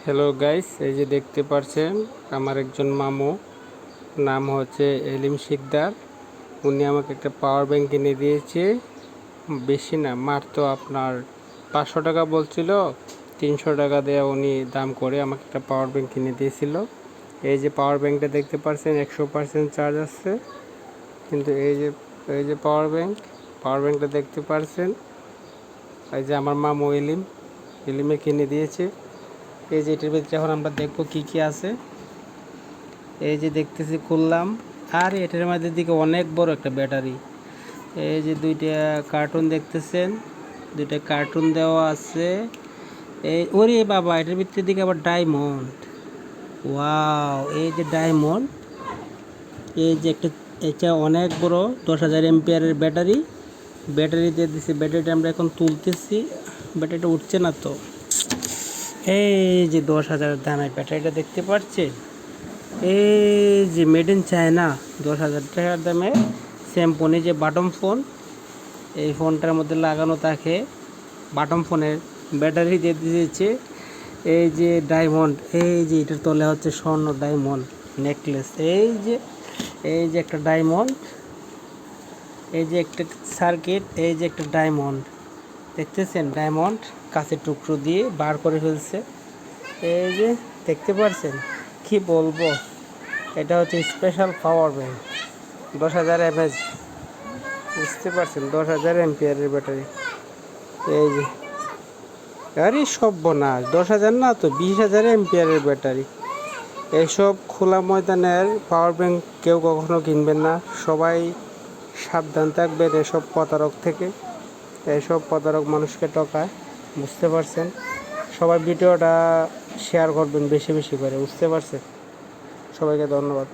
Hello guys, এই যে দেখতে পাচ্ছেন আমার একজন মামু, নাম হচ্ছে এলিম শিকদার। উনি আমাকে একটা পাওয়ার ব্যাংক কিনে দিয়েছে। বেশি না, মাত্র আপনার 500 টাকা বলছিল, 300 টাকা দিয়ে উনি দাম করে আমাকে একটা পাওয়ার ব্যাংক কিনে দিয়েছিল। এই যে পাওয়ার ব্যাংকটা দেখতে পাচ্ছেন 100% চার্জ আছে। কিন্তু এই যে পাওয়ার ব্যাংকটা দেখতে পাচ্ছেন, এই যে আমার মামু এলিমে কিনে দিয়েছে। এই যে এটার ভিতরে এখন আমরা দেখবো কি কি আছে। এই যে দেখতেছি, খুললাম, আর এটার মধ্যে দিকে অনেক বড় একটা ব্যাটারি। এই যে দুইটা কার্টুন দেখতেছেন, দুইটা কার্টুন দেওয়া আছে। এই ওরে বাবা, এটার ভিতরে দিকে আবার ডায়মন্ড। ওয়াও, এই যে ডায়মন্ড, এই যে একটা, এটা অনেক বড় 10,000 এমপিয়ারের ব্যাটারি দিয়ে দিছে। ব্যাটারিটা আমরা এখন তুলতেছি, ব্যাটারিটা উঠছে না তো। এই যে 10,000 দামের ব্যাটারিটা দেখতে পাচ্ছেন, এই যে মেড ইন চায়না 10,000 টাকার দামে স্যামসংয়ের যে বাটম ফোন, এই ফোনটার মধ্যে লাগানো থাকে বাটম ফোনের ব্যাটারি দিয়ে দিয়েছে। এই যে ডায়মন্ড, এই যে এটার তলে হচ্ছে স্বর্ণ ডায়মন্ড নেকলেস। এই যে একটা ডায়মন্ড, এই যে একটা সার্কিট, এই যে একটা ডায়মন্ড দেখতেছেন, ডায়মন্ড কাঁচের টুকরো দিয়ে বার করে ফেলছে। এই যে দেখতে পাচ্ছেন, কি বলবো, এটা হচ্ছে স্পেশাল পাওয়ার ব্যাংক 10,000 mAh, বুঝতে পারছেন, 10,000 এমপিয়ারের ব্যাটারি। এই যে, আরে সর্বনাশ, 10,000 না তো, 20,000 এমপিয়ারের ব্যাটারি। এইসব খোলা ময়দানের পাওয়ার ব্যাংক কেউ কখনো কিনবেন না। সবাই সাবধান থাকবেন এসব প্রতারক থেকে। এইসব প্রতারক মানুষকে ঠকায়, বুঝতে পারছেন। সবাই ভিডিওটা শেয়ার করবেন বেশি বেশি করে, বুঝতে পারছেন। সবাইকে ধন্যবাদ।